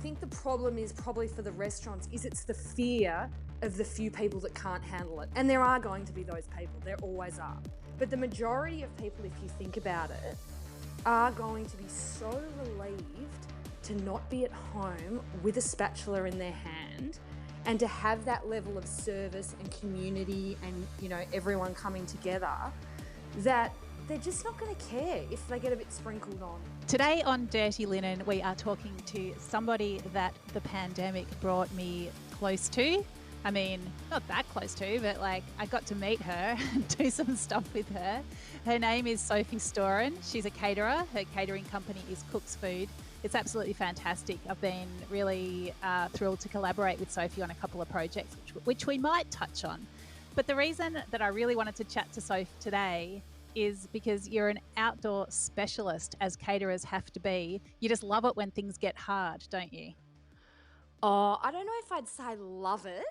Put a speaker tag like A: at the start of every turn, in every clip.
A: think the problem is probably for the restaurants is it's the fear of the few people that can't handle it. And there are going to be those people, there always are. But the majority of people, if you think about it, are going to be so relieved to not be at home with a spatula in their hand and to have that level of service and community and, you know, everyone coming together, that they're just not going to care if they get a bit sprinkled on.
B: Today on Dirty Linen, we are talking to somebody that the pandemic brought me close to. I mean, not that close to, but like I got to meet her and do some stuff with her. Her name is Sophie Storen. She's a caterer. Her catering company is Cook's Food. It's absolutely fantastic. I've been really thrilled to collaborate with Sophie on a couple of projects, which we might touch on. But the reason that I really wanted to chat to Sophie today is because you're an outdoor specialist, as caterers have to be. You just love it when things get hard, don't you?
A: Oh, I don't know if I'd say love it.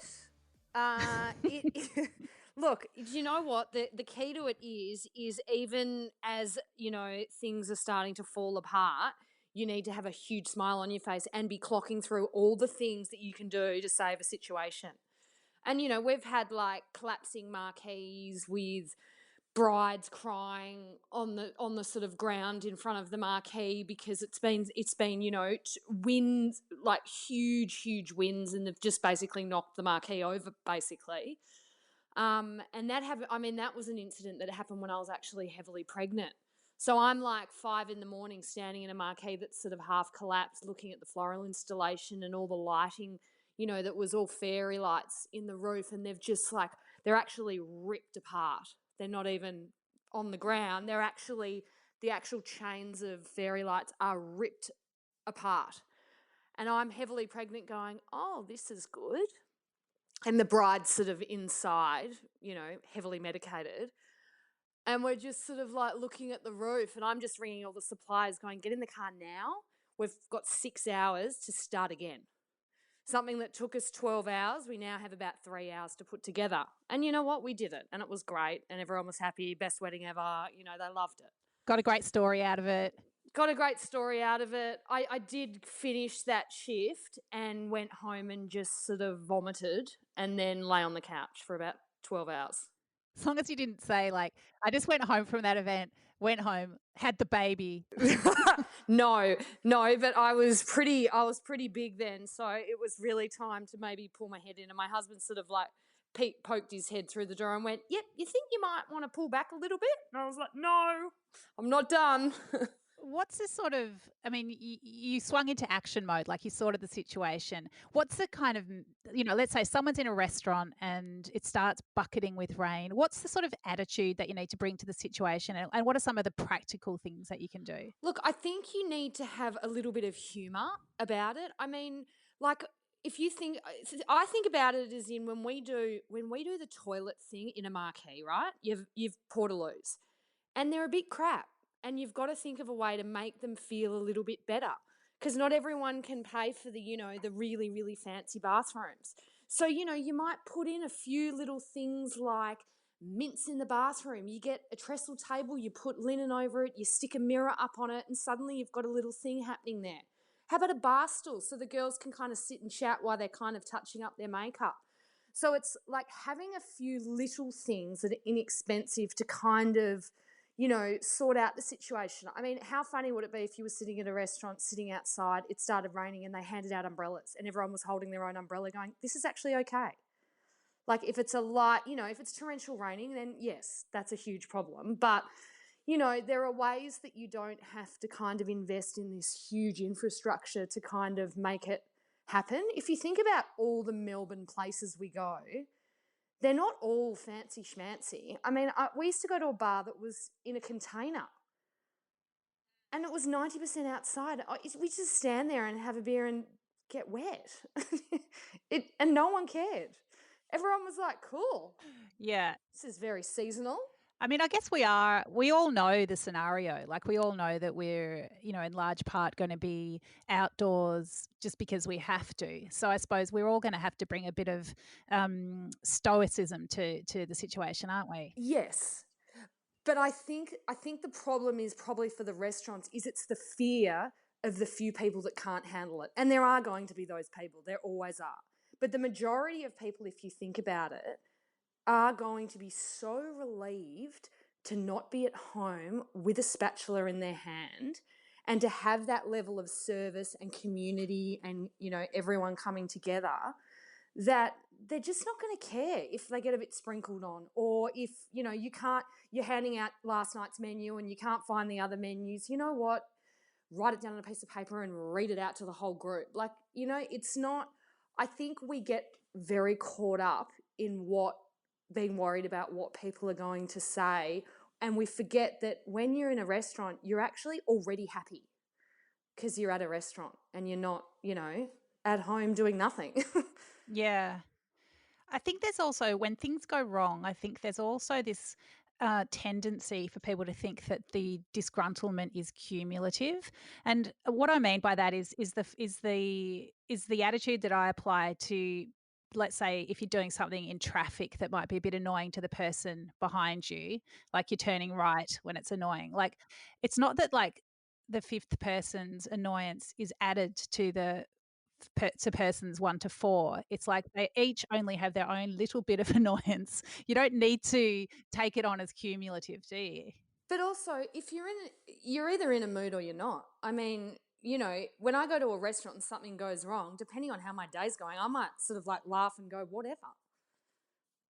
A: Look, do you know what? The key to it is even as, you know, things are starting to fall apart, you need to have a huge smile on your face and be clocking through all the things that you can do to save a situation. And, you know, we've had like collapsing marquees with brides crying on the sort of ground in front of the marquee because it's been you know, winds, like huge winds, and they've just basically knocked the marquee over basically. And that was an incident that happened when I was actually heavily pregnant. So I'm like 5 a.m. standing in a marquee that's sort of half collapsed, looking at the floral installation and all the lighting, you know, that was all fairy lights in the roof, and they're actually ripped apart. They're not even on the ground. They're actually, the actual chains of fairy lights are ripped apart. And I'm heavily pregnant going, oh, this is good. And the bride's sort of inside, you know, heavily medicated. And we're just sort of like looking at the roof, and I'm just ringing all the suppliers going, get in the car now. We've got 6 hours to start again. Something that took us 12 hours, we now have about 3 hours to put together. And you know what? We did it, and it was great, and everyone was happy. Best wedding ever. You know, they loved it.
B: Got a great story out of it.
A: I did finish that shift and went home and just sort of vomited and then lay on the couch for about 12 hours.
B: As long as you didn't say, like, I just went home from that event, went home, had the baby.
A: No, but I was pretty big then, so it was really time to maybe pull my head in. And my husband sort of like poked his head through the door and went, yep, you think you might want to pull back a little bit? And I was like, no, I'm not done.
B: What's the sort of, I mean, you swung into action mode, like you sorted the situation. What's the kind of, you know, let's say someone's in a restaurant and it starts bucketing with rain. What's the sort of attitude that you need to bring to the situation? And what are some of the practical things that you can do?
A: Look, I think you need to have a little bit of humour about it. I mean, like, if you think, I think about it as in when we do the toilet thing in a marquee, right? You've portaloos, and they're a bit crap. And you've got to think of a way to make them feel a little bit better, because not everyone can pay for the, you know, the really, really fancy bathrooms. So, you know, you might put in a few little things like mints in the bathroom. You get a trestle table, you put linen over it, you stick a mirror up on it, and suddenly you've got a little thing happening there. How about a bar stool so the girls can kind of sit and chat while they're kind of touching up their makeup? So it's like having a few little things that are inexpensive to kind of, you know, sort out the situation. I mean, how funny would it be if you were sitting at a restaurant, sitting outside, it started raining and they handed out umbrellas and everyone was holding their own umbrella going, this is actually okay. Like if it's a light, you know, if it's torrential raining, then yes, that's a huge problem. But, you know, there are ways that you don't have to kind of invest in this huge infrastructure to kind of make it happen. If you think about all the Melbourne places we go, they're not all fancy schmancy. I mean, we used to go to a bar that was in a container and it was 90% outside. We just stand there and have a beer and get wet. And no one cared. Everyone was like, cool.
B: Yeah.
A: This is very seasonal.
B: I mean, I guess we all know the scenario. Like we all know that we're, you know, in large part going to be outdoors just because we have to. So I suppose we're all going to have to bring a bit of stoicism to the situation, aren't we?
A: Yes. But I think the problem is probably for the restaurants is it's the fear of the few people that can't handle it. And there are going to be those people. There always are. But the majority of people, if you think about it, are going to be so relieved to not be at home with a spatula in their hand and to have that level of service and community and, you know, everyone coming together, that they're just not going to care if they get a bit sprinkled on, or if, you know, you're handing out last night's menu and you can't find the other menus. You know what? Write it down on a piece of paper and read it out to the whole group. Like, you know, it's not, I think we get very caught up in being worried about what people are going to say. And we forget that when you're in a restaurant, you're actually already happy because you're at a restaurant and you're not, you know, at home doing nothing.
B: Yeah. I think there's also, when things go wrong, I think there's also this tendency for people to think that the disgruntlement is cumulative. And what I mean by that is the attitude that I apply to, let's say, if you're doing something in traffic that might be a bit annoying to the person behind you, like you're turning right when it's annoying. Like, it's not that like the fifth person's annoyance is added to to persons 1 to 4. It's like they each only have their own little bit of annoyance. You don't need to take it on as cumulative, do you?
A: But also, if you're either in a mood or you're not. I mean, you know, when I go to a restaurant and something goes wrong, depending on how my day's going, I might sort of like laugh and go, whatever.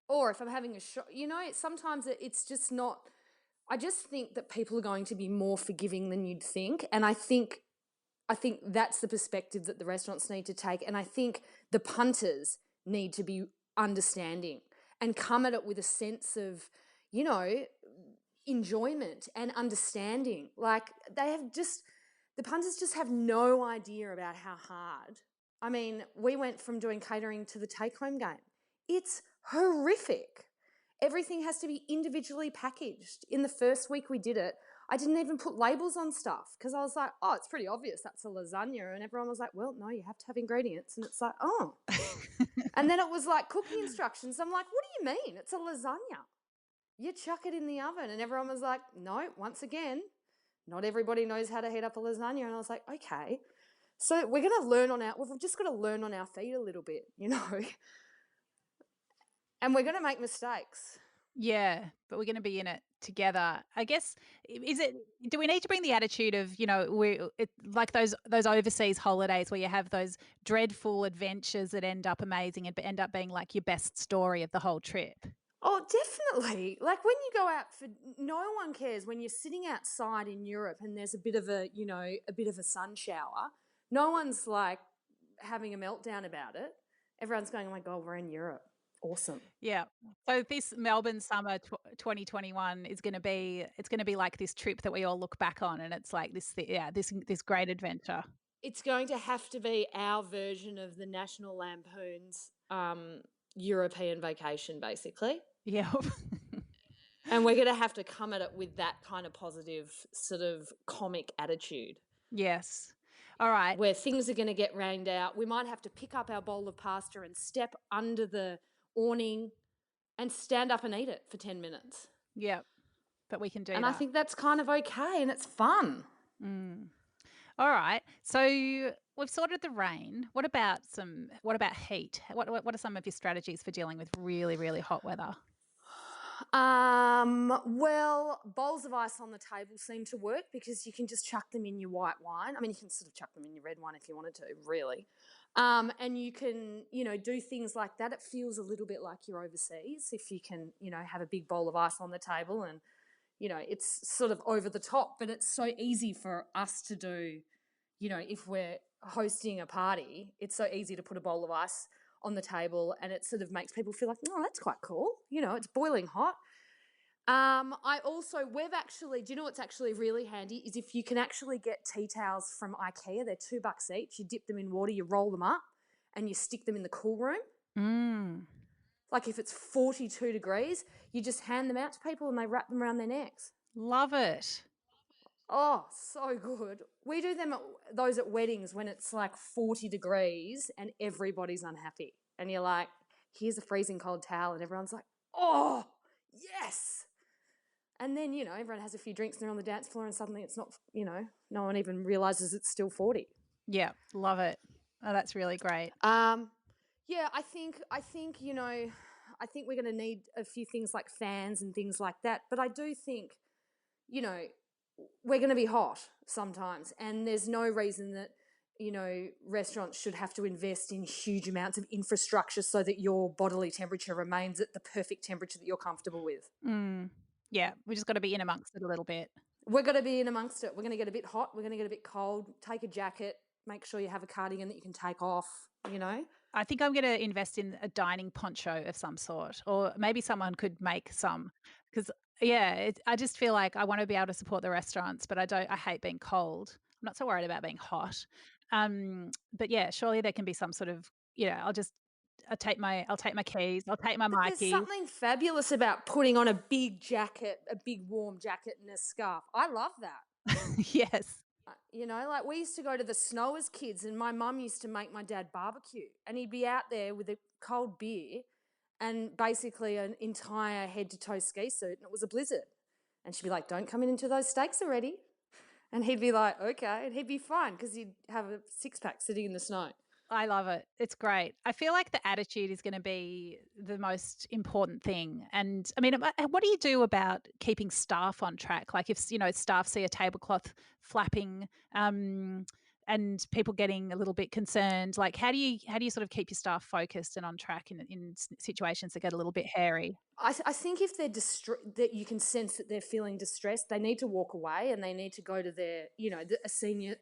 A: Or if I'm having a shot, you know, sometimes it's just not. I just think that people are going to be more forgiving than you'd think, and I think that's the perspective that the restaurants need to take, and I think the punters need to be understanding and come at it with a sense of, you know, enjoyment and understanding. Like, the punters just have no idea about how hard. I mean, we went from doing catering to the take-home game. It's horrific. Everything has to be individually packaged. In the first week we did it, I didn't even put labels on stuff because I was like, oh, it's pretty obvious that's a lasagna. And everyone was like, well, no, you have to have ingredients. And it's like, oh. And then it was like cooking instructions. I'm like, what do you mean? It's a lasagna. You chuck it in the oven. And everyone was like, no, once again, not everybody knows how to heat up a lasagna. And I was like, okay. So we've just got to learn on our feet a little bit, you know. And we're going to make mistakes.
B: Yeah, but we're going to be in it together. I guess, do we need to bring the attitude of, you know, like those overseas holidays where you have those dreadful adventures that end up amazing and end up being like your best story of the whole trip?
A: Oh, definitely. Like when you go out no one cares when you're sitting outside in Europe and there's a bit of a sun shower. No one's like having a meltdown about it. Everyone's going, oh my God, we're in Europe. Awesome.
B: Yeah. So this Melbourne summer 2021 is going to be, it's going to be like this trip that we all look back on, and it's like this great adventure.
A: It's going to have to be our version of the National Lampoon's European vacation, basically.
B: Yeah.
A: And we're going to have to come at it with that kind of positive sort of comic attitude.
B: Yes. All right.
A: Where things are going to get rained out. We might have to pick up our bowl of pasta and step under the awning and stand up and eat it for 10 minutes.
B: Yeah, but we can do that.
A: And I think that's kind of okay and it's fun.
B: Mm. All right. So we've sorted the rain. What about heat? What are some of your strategies for dealing with really, really hot weather?
A: Well, bowls of ice on the table seem to work because you can just chuck them in your white wine. I mean, you can sort of chuck them in your red wine if you wanted to, really. And you can, you know, do things like that. It feels a little bit like you're overseas if you can, you know, have a big bowl of ice on the table and, you know, it's sort of over the top, but it's so easy for us to do, you know, if we're hosting a party, it's so easy to put a bowl of ice on the table and it sort of makes people feel like, oh, that's quite cool. You know, it's boiling hot. Do you know what's actually really handy is if you can actually get tea towels from IKEA. They're $2 each. You dip them in water, you roll them up and you stick them in the cool room.
B: Mm.
A: Like if it's 42 degrees, you just hand them out to people and they wrap them around their necks.
B: Love it.
A: Oh, so good. We do those at weddings when it's like 40 degrees and everybody's unhappy. And you're like, here's a freezing cold towel. And everyone's like, oh, yes. And then, everyone has a few drinks and they're on the dance floor and suddenly it's not, no one even realises it's still 40.
B: Yeah, love it. Oh, that's really great.
A: Yeah, I think I think we're going to need a few things like fans and things like that. But I do think, we're going to be hot sometimes, and there's no reason that restaurants should have to invest in huge amounts of infrastructure so that your bodily temperature remains at the perfect temperature that you're comfortable with.
B: Yeah, we just got to be in amongst it a little bit.
A: We're going to be in amongst it. We're going to get a bit hot. We're going to get a bit cold. Take a jacket. Make sure you have a cardigan that you can take off.
B: I think I'm going to invest in a dining poncho of some sort, or maybe someone could make some. Because I just feel like I want to be able to support the restaurants, but I hate being cold. I'm not so worried about being hot. But yeah, surely there can be some sort of, I'll take my keys, I'll take my
A: But there's
B: marquees.
A: something fabulous about putting on a big jacket, a big warm jacket and a scarf. I love that.
B: Yes.
A: Like we used to go to the snow as kids and my mum used to make my dad barbecue and he'd be out there with a cold beer and basically an entire head to toe ski suit and it was a blizzard. And she'd be like, don't come in until those steaks are ready. And he'd be like, okay. And he'd be fine because he'd have a six-pack sitting in the snow.
B: I love it. It's great. I feel like the attitude is going to be the most important thing. And I mean, what do you do about keeping staff on track? Like if, staff see a tablecloth flapping, and people getting a little bit concerned, like how do you sort of keep your staff focused and on track in situations that get a little bit hairy?
A: I think if they're that you can sense that they're feeling distressed, they need to walk away and they need to go to their,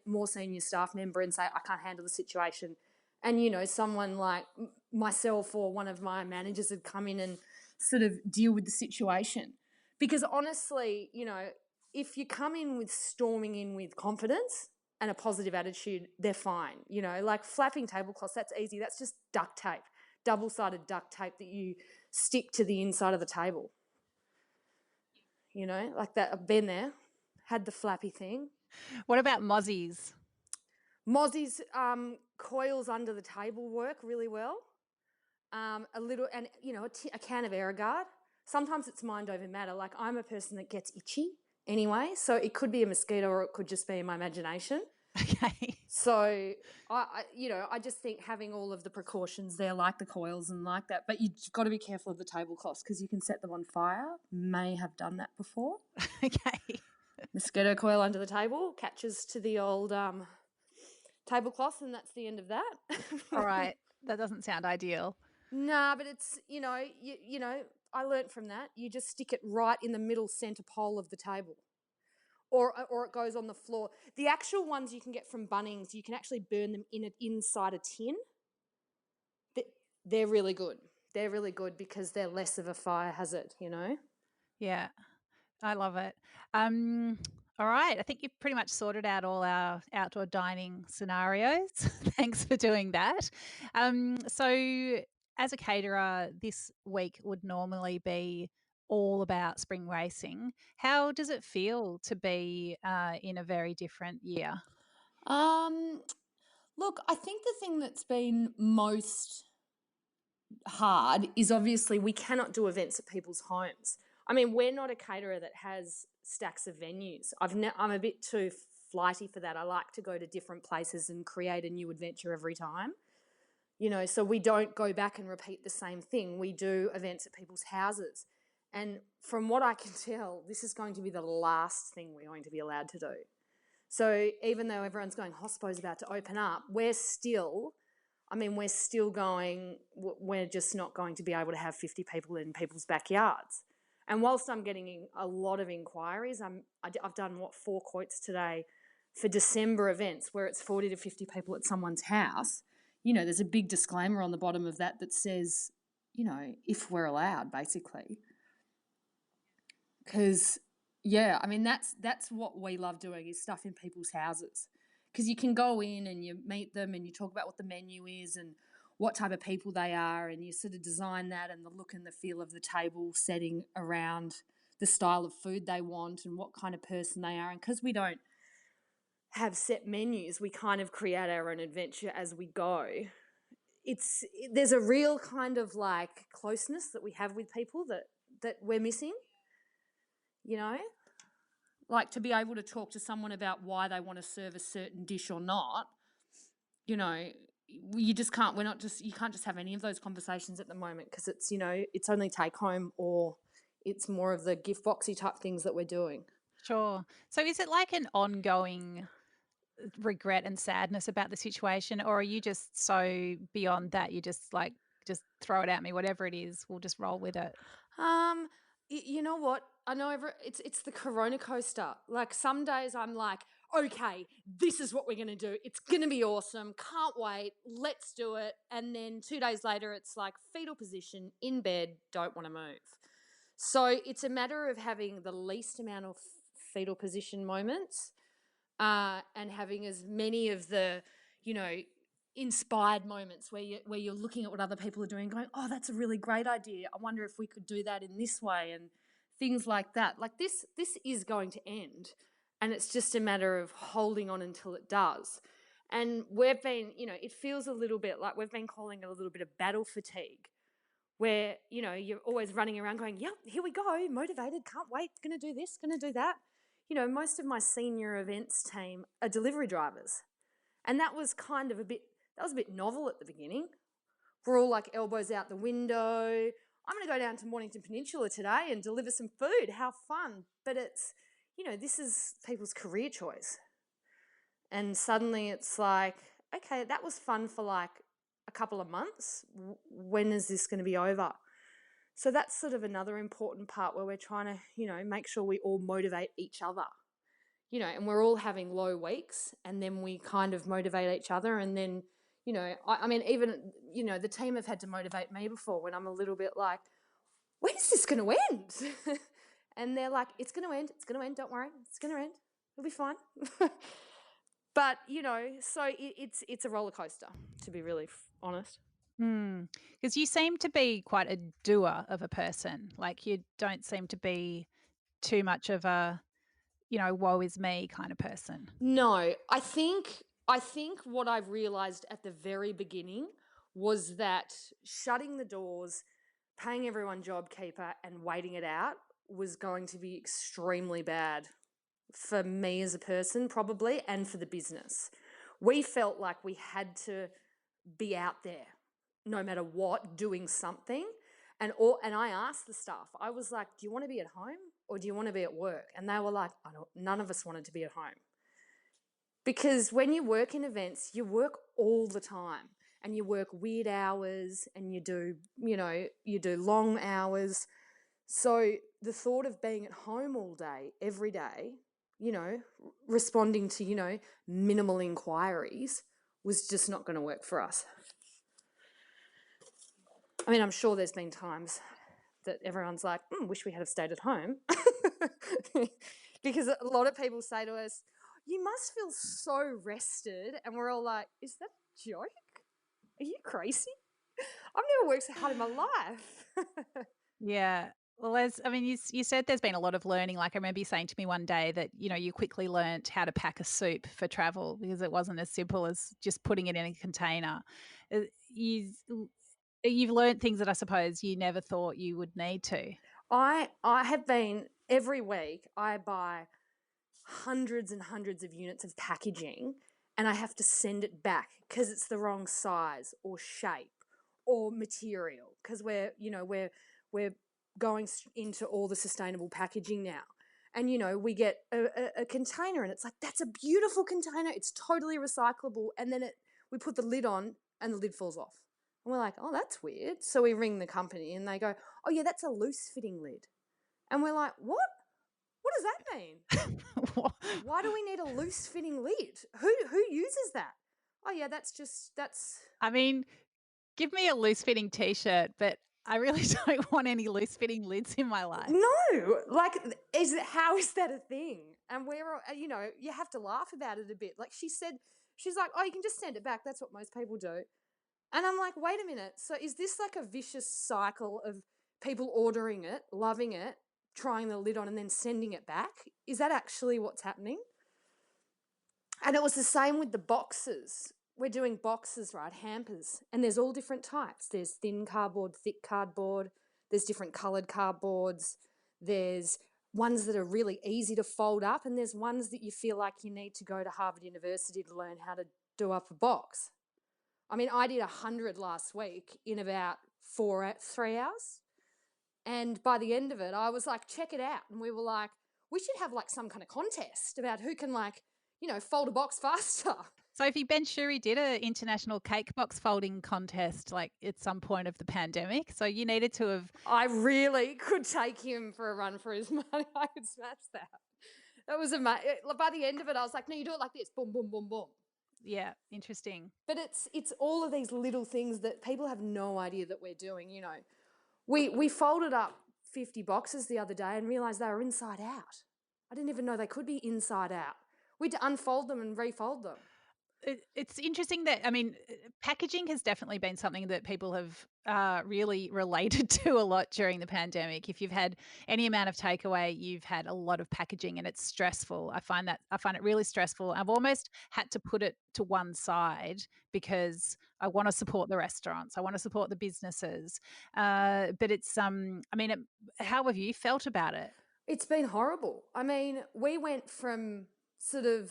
A: more senior staff member and say, I can't handle the situation. And, someone like myself or one of my managers would come in and sort of deal with the situation. Because honestly, if you come in with storming in with confidence and a positive attitude, they're fine. Like flapping tablecloths, that's easy. That's just duct tape, double-sided duct tape that you stick to the inside of the table. Like that. I've been there, had the flappy thing.
B: What about mozzies?
A: Mozzies, coils under the table work really well. A little, and a can of Aerogard. Sometimes it's mind over matter. Like I'm a person that gets itchy anyway, so it could be a mosquito or it could just be in my imagination.
B: Okay.
A: So I just think having all of the precautions there, like the coils and like that, but you've got to be careful of the tablecloths because you can set them on fire. May have done that before.
B: Okay.
A: Mosquito coil under the table catches to the old tablecloth, and that's the end of that.
B: All right. That doesn't sound ideal.
A: Nah, but it's, I learnt from that. You just stick it right in the middle centre pole of the table. Or it goes on the floor. The actual ones you can get from Bunnings, you can actually burn them inside a tin. They're really good. They're really good because they're less of a fire hazard,
B: Yeah, I love it. All right, I think you've pretty much sorted out all our outdoor dining scenarios. Thanks for doing that. So as a caterer, this week would normally be all about spring racing. How does it feel to be in a very different year?
A: Look, I think the thing that's been most hard is obviously we cannot do events at people's homes. I mean, we're not a caterer that has stacks of venues. I'm a bit too flighty for that. I like to go to different places and create a new adventure every time. So we don't go back and repeat the same thing. We do events at people's houses. And from what I can tell, this is going to be the last thing we're going to be allowed to do. So even though everyone's going, Hospo's about to open up, we're still going, we're just not going to be able to have 50 people in people's backyards. And whilst I'm getting a lot of inquiries, I've done, 4 quotes today for December events where it's 40 to 50 people at someone's house. There's a big disclaimer on the bottom of that says, if we're allowed, basically. Because, yeah, I mean, that's what we love doing is stuff in people's houses. Because you can go in and you meet them and you talk about what the menu is and what type of people they are, and you sort of design that and the look and the feel of the table setting around the style of food they want and what kind of person they are. And because we don't have set menus, we kind of create our own adventure as we go. There's a real kind of like closeness that we have with people that we're missing. you know? Like to be able to talk to someone about why they want to serve a certain dish or not, you know, you just can't, you can't just have any of those conversations at the moment because it's, you know, it's only take home or it's more of the gift boxy type things that we're doing.
B: Sure. So is it like an ongoing regret and sadness about the situation, or are you just so beyond that, you just like, just throw it at me, whatever it is, we'll just roll with it?
A: You know what? I know it's the Corona coaster. Like some days I'm like, okay, this is what we're gonna do. It's gonna be awesome. Can't wait. Let's do it. And then 2 days later, it's like fetal position in bed. Don't want to move. So it's a matter of having the least amount of fetal position moments, and having as many of the, you know, inspired moments where you're looking at what other people are doing, going, oh, that's a really great idea. I wonder if we could do that in this way, and things like that. Like this is going to end, and it's just a matter of holding on until it does. And we've been, you know, it feels a little bit like we've been calling it a little bit of battle fatigue, where, you know, you're always running around going, yep, here we go, motivated, can't wait, going to do this, going to do that. You know, most of my senior events team are delivery drivers. And that was kind of a bit novel at the beginning. We're all like elbows out the window. I'm going to go down to Mornington Peninsula today and deliver some food. How fun. But it's, you know, this is people's career choice. And suddenly it's like, okay, that was fun for like a couple of months. When is this going to be over? So that's sort of another important part where we're trying to, you know, make sure we all motivate each other. You know, and we're all having low weeks, and then we kind of motivate each other. And then, you know, I mean, even, you know, the team have had to motivate me before when I'm a little bit like, when is this going to end? And they're like, it's going to end, don't worry, it's going to end, it'll be fine. But, you know, so it's a roller coaster, to be really honest.
B: Because you seem to be quite a doer of a person. Like you don't seem to be too much of a, you know, woe is me kind of person.
A: No, I think what I've realised at the very beginning was that shutting the doors, paying everyone JobKeeper and waiting it out was going to be extremely bad for me as a person probably, and for the business. We felt like we had to be out there no matter what, doing something. And I asked the staff, I was like, do you want to be at home or do you want to be at work? And they were like, none of us wanted to be at home. Because when you work in events, you work all the time, and you work weird hours, and you do long hours. So the thought of being at home all day, every day, you know, responding to, you know, minimal inquiries was just not going to work for us. I mean, I'm sure there's been times that everyone's like, wish we had have stayed at home. Because a lot of people say to us, you must feel so rested. And we're all like, is that a joke? Are you crazy? I've never worked so hard in my life.
B: Yeah. Well, you said there's been a lot of learning. Like I remember you saying to me one day that, you know, you quickly learnt how to pack a soup for travel because it wasn't as simple as just putting it in a container. Uh, You, you've learnt things that I suppose you never thought you would need to.
A: I have been, every week, I buy hundreds and hundreds of units of packaging, and I have to send it back because it's the wrong size or shape or material, because we're going into all the sustainable packaging now. And, you know, we get a container and it's like, that's a beautiful container. It's totally recyclable. And then we put the lid on and the lid falls off. And we're like, oh, that's weird. So we ring the company and they go, oh, yeah, that's a loose fitting lid. And we're like, what? What does that mean? Why do we need a loose fitting lid? Who uses that? Oh, yeah, that's...
B: I mean, give me a loose fitting t-shirt, but I really don't want any loose fitting lids in my life.
A: No, like, how is that a thing? And you know, you have to laugh about it a bit. Like she's like, oh, you can just send it back. That's what most people do. And I'm like, wait a minute. So is this like a vicious cycle of people ordering it, loving it, trying the lid on and then sending it back? Is that actually what's happening? And it was the same with the boxes. We're doing boxes, right? Hampers. And there's all different types. There's thin cardboard, thick cardboard. There's different coloured cardboards. There's ones that are really easy to fold up, and there's ones that you feel like you need to go to Harvard University to learn how to do up a box. I mean, I did 100 last week in about 3 hours. And by the end of it, I was like, check it out. And we were like, we should have like some kind of contest about who can like, fold a box faster.
B: Sophie, Ben Shuri did an international cake box folding contest like at some point of the pandemic. So you needed to have.
A: I really could take him for a run for his money. I could smash that. That was amazing. By the end of it, I was like, no, you do it like this. Boom, boom, boom, boom.
B: Yeah, interesting.
A: But it's all of these little things that people have no idea that we're doing, We folded up 50 boxes the other day and realised they were inside out. I didn't even know they could be inside out. We had to unfold them and refold them.
B: It's interesting that, I mean, packaging has definitely been something that people have really related to a lot during the pandemic. If you've had any amount of takeaway, you've had a lot of packaging and it's stressful. I find it really stressful. I've almost had to put it to one side because I want to support the restaurants. I want to support the businesses. But it's, how have you felt about it?
A: It's been horrible. I mean, we went from sort of,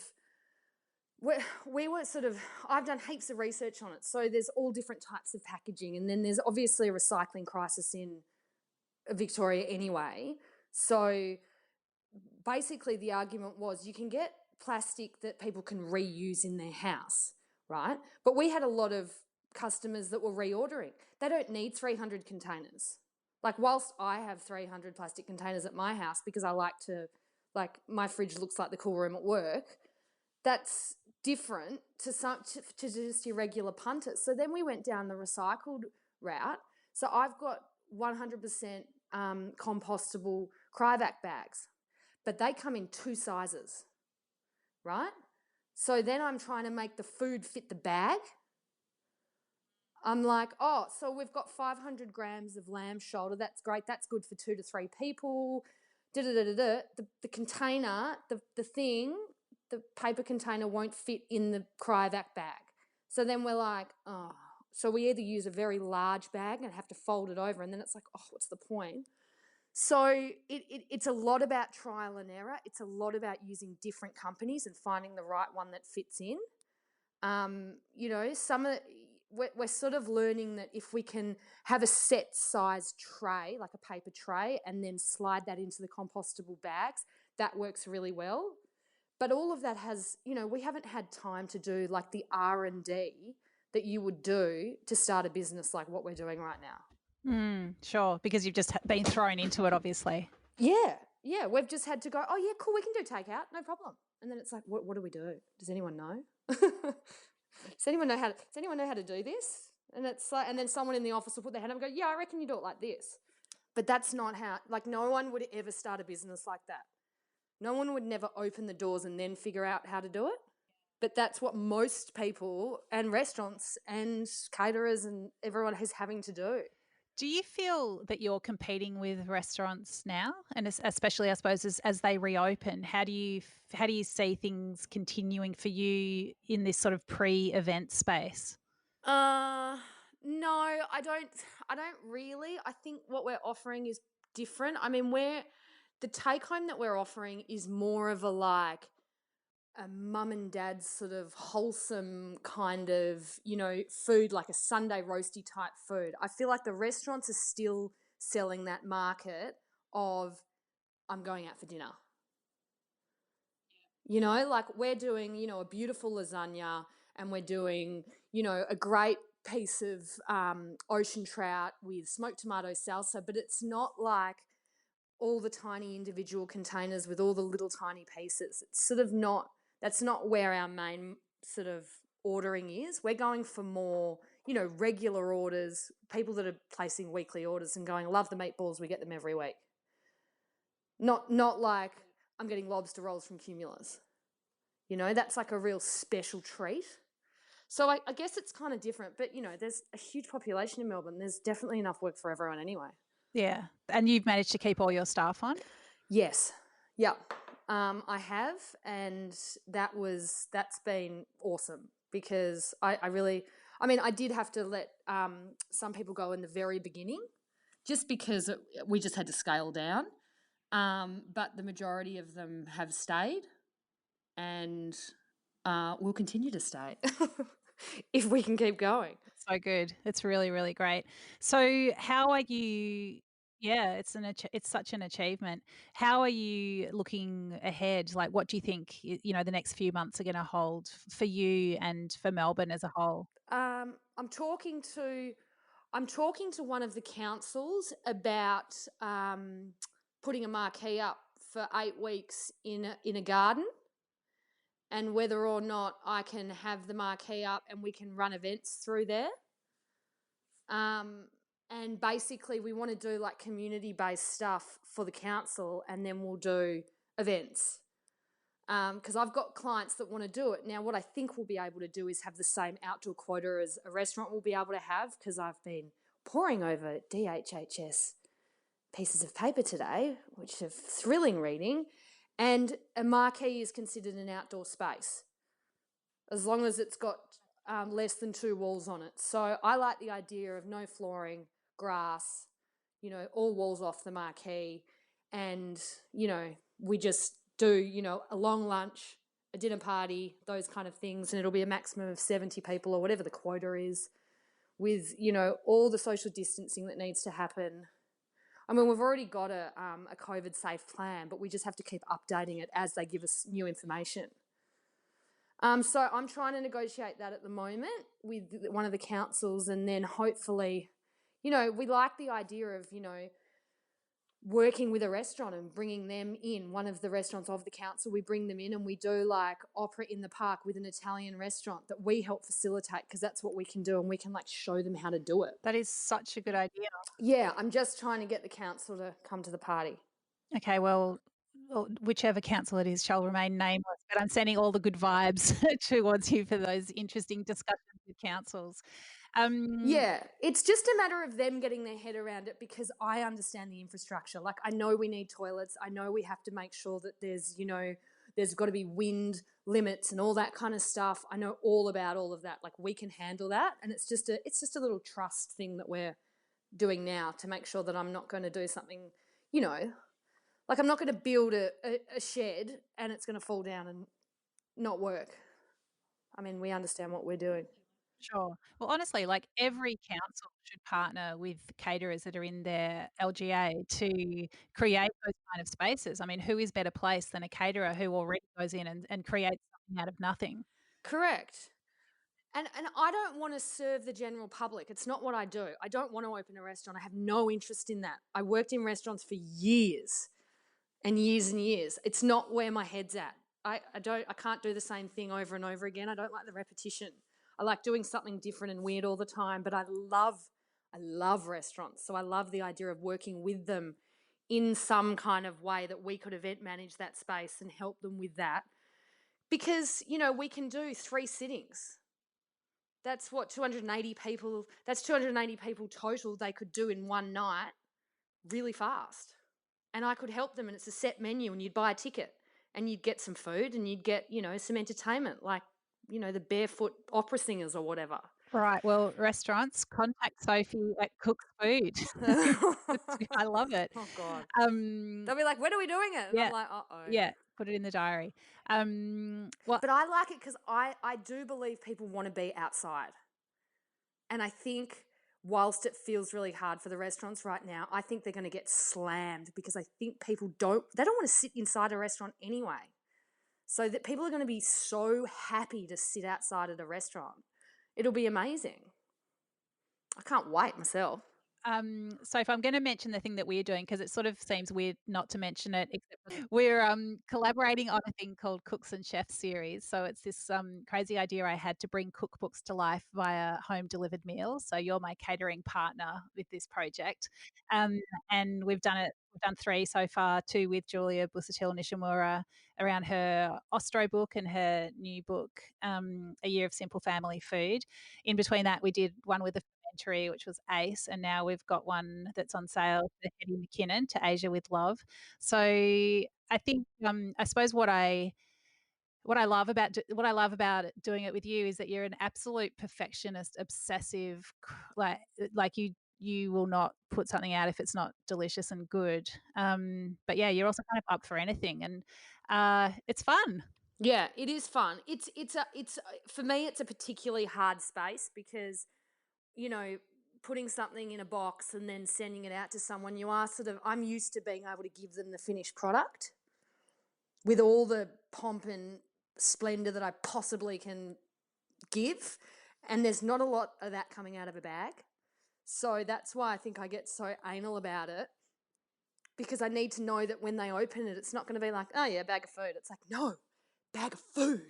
A: we were sort of, I've done heaps of research on it. So there's all different types of packaging, and then there's obviously a recycling crisis in Victoria anyway. So basically the argument was you can get plastic that people can reuse in their house, right? But we had a lot of customers that were reordering. They don't need 300 containers. Like, whilst I have 300 plastic containers at my house because I like to, like, my fridge looks like the cool room at work, that's different to just your regular punters. So then we went down the recycled route. So I've got 100% compostable Cryovac bags, but they come in 2 sizes, right? So then I'm trying to make the food fit the bag. I'm like, oh, so we've got 500 grams of lamb shoulder. That's great. That's good for 2 to 3 people. The container, the paper container won't fit in the Cryovac bag. So then we're like, oh, so we either use a very large bag and have to fold it over, and then it's like, oh, what's the point? So it's a lot about trial and error. It's a lot about using different companies and finding the right one that fits in. We're sort of learning that if we can have a set size tray, like a paper tray, and then slide that into the compostable bags, that works really well. But all of that has, we haven't had time to do like the R&D that you would do to start a business like what we're doing right now.
B: Sure, because you've just been thrown into it, obviously.
A: Yeah, we've just had to go, oh yeah, cool, we can do takeout, no problem. And then it's like, what do we do? Does anyone know? Does anyone know how to do this? And it's like, and then someone in the office will put their hand up and go, yeah, I reckon you do it like this. But that's not how, like, no one would ever start a business like that. No one would never open the doors and then figure out how to do it. But that's what most people and restaurants and caterers and everyone is having to do.
B: Do you feel that you're competing with restaurants now, and especially, I suppose, as they reopen? How do you see things continuing for you in this sort of pre-event space?
A: No, I don't really. I think what we're offering is different. I mean, the take home that we're offering is more of a mum and dad's sort of wholesome kind of, food, like a Sunday roasty type food. I feel like the restaurants are still selling that market of, I'm going out for dinner. Like we're doing, a beautiful lasagna, and we're doing, a great piece of ocean trout with smoked tomato salsa, but it's not like all the tiny individual containers with all the little tiny pieces. It's sort of not, that's not where our main sort of ordering is. We're going for more, regular orders, people that are placing weekly orders and going, love the meatballs, we get them every week. Not like I'm getting lobster rolls from Cumulus. That's like a real special treat. So I guess it's kind of different, but, there's a huge population in Melbourne. There's definitely enough work for everyone anyway.
B: Yeah. And you've managed to keep all your staff on?
A: Yes. Yeah. I have, and that's been awesome because I did have to let some people go in the very beginning just because we just had to scale down. but the majority of them have stayed and will continue to stay if we can keep going.
B: So good. It's really, really great. So how are you yeah, it's such an achievement. How are you looking ahead? Like, what do you think, the next few months are gonna hold for you and for Melbourne as a whole?
A: Um, I'm talking to I'm talking to one of the councils about putting a marquee up for 8 weeks in a garden, and whether or not I can have the marquee up and we can run events through there. Um, and basically, we want to do like community based stuff for the council, and then we'll do events. Because I've got clients that want to do it. Now, what I think we'll be able to do is have the same outdoor quota as a restaurant will be able to have, because I've been poring over DHHS pieces of paper today, which are thrilling reading. And a marquee is considered an outdoor space as long as it's got less than 2 walls on it. So I like the idea of no flooring, grass, all walls off the marquee. And, we just do, a long lunch, a dinner party, those kind of things. And it'll be a maximum of 70 people or whatever the quota is, with, all the social distancing that needs to happen. I mean, we've already got a COVID safe plan, but we just have to keep updating it as they give us new information. So I'm trying to negotiate that at the moment with one of the councils, and then hopefully, we like the idea of, working with a restaurant and bringing them in. One of the restaurants of the council, we bring them in and we do like opera in the park with an Italian restaurant that we help facilitate, because that's what we can do, and we can like show them how to do it.
B: That is such a good idea.
A: Yeah, I'm just trying to get the council to come to the party.
B: Okay, well, whichever council it is shall remain nameless, but I'm sending all the good vibes towards you for those interesting discussions with councils. Um,
A: Yeah, it's just a matter of them getting their head around it, because I understand the infrastructure. Like, I know we need toilets. I know we have to make sure that there's got to be wind limits and all that kind of stuff. I know all about all of that. Like, we can handle that, and it's just a little trust thing that we're doing now to make sure that I'm not going to do something, you know, like I'm not going to build a shed and it's going to fall down and not work. I mean, we understand what we're doing.
B: Sure. Well, honestly, like every council should partner with caterers that are in their LGA to create those kind of spaces. I mean, who is better placed than a caterer who already goes in and creates something out of nothing?
A: Correct. And I don't want to serve the general public. It's not what I do. I don't want to open a restaurant. I have no interest in that. I worked in restaurants for years and years and years. It's not where my head's at. I can't do the same thing over and over again. I don't like the repetition. I like doing something different and weird all the time, but I love restaurants. So I love the idea of working with them in some kind of way that we could event manage that space and help them with that. Because, we can do 3 sittings. That's what 280 people, that's 280 people total they could do in one night really fast. And I could help them, and it's a set menu, and you'd buy a ticket and you'd get some food and you'd get, some entertainment, like, the barefoot opera singers or whatever.
B: Right. Well, restaurants, contact Sophie at Cook's Food. I love it.
A: Oh God.
B: Um,
A: They'll be like, when are we doing it? And I'm
B: yeah,
A: like, uh-oh.
B: yeah. Put it in the diary. Well,
A: But I like it because I do believe people want to be outside. And I think whilst it feels really hard for the restaurants right now, I think they're going to get slammed, because I think people they don't want to sit inside a restaurant anyway. So that people are going to be so happy to sit outside at a restaurant. It'll be amazing. I can't wait myself.
B: so if I'm going to mention the thing that we're doing, because it sort of seems weird not to mention it, except we're collaborating on a thing called Cooks and Chefs series. So it's this crazy idea I had to bring cookbooks to life via home delivered meals. So you're my catering partner with this project, um, and we've done it. We've done 3 so far, 2 with Julia Busatil Nishimura around her Ostro book and her new book, A Year of Simple Family Food. In between that, we did one with a which was ace, and now we've got one that's on sale for Hetty McKinnon, To Asia with Love. So I think I suppose what I love about doing it with you is that you're an absolute perfectionist, obsessive, like you you will not put something out if it's not delicious and good. But yeah, you're also kind of up for anything, and it's fun.
A: Yeah, it is fun. It's for me it's a particularly hard space because, you know, putting something in a box and then sending it out to someone, you are sort of, I'm used to being able to give them the finished product with all the pomp and splendor that I possibly can give, and there's not a lot of that coming out of a bag. So that's why I think I get so anal about it, because I need to know that when they open it, it's not going to be like, oh yeah, bag of food. It's like, no, bag of food.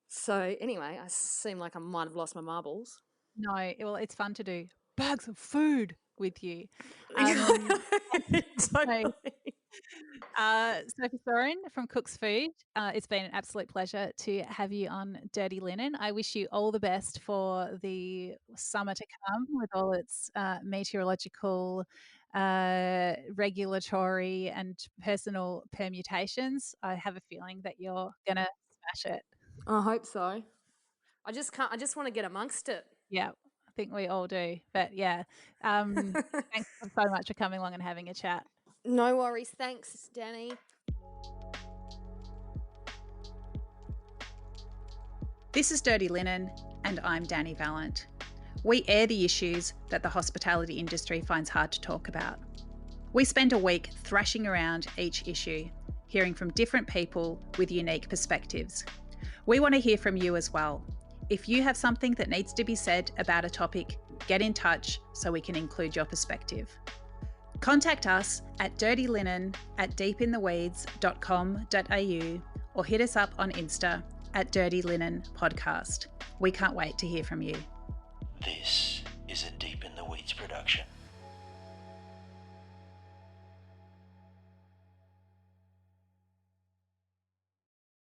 A: So anyway, I seem like I might have lost my marbles.
B: No, well, it's fun to do bags of food with you. So,
A: Totally.
B: Sophie Storen from Cook's Food, it's been an absolute pleasure to have you on Dirty Linen. I wish you all the best for the summer to come with all its meteorological, regulatory, and personal permutations. I have a feeling that you're going to smash it.
A: I hope so. I just can't. I just want to get amongst it.
B: Yeah, I think we all do. But yeah, thanks so much for coming along and having a chat.
A: No worries. Thanks, Dani.
B: This is Dirty Linen, and I'm Dani Valent. We air the issues that the hospitality industry finds hard to talk about. We spend a week thrashing around each issue, hearing from different people with unique perspectives. We want to hear from you as well. If you have something that needs to be said about a topic, get in touch so we can include your perspective. Contact us at dirtylinen@deepintheweeds.com.au or hit us up on Insta at Dirty Linen Podcast. We can't wait to hear from you.
C: This is a Deep in the Weeds production.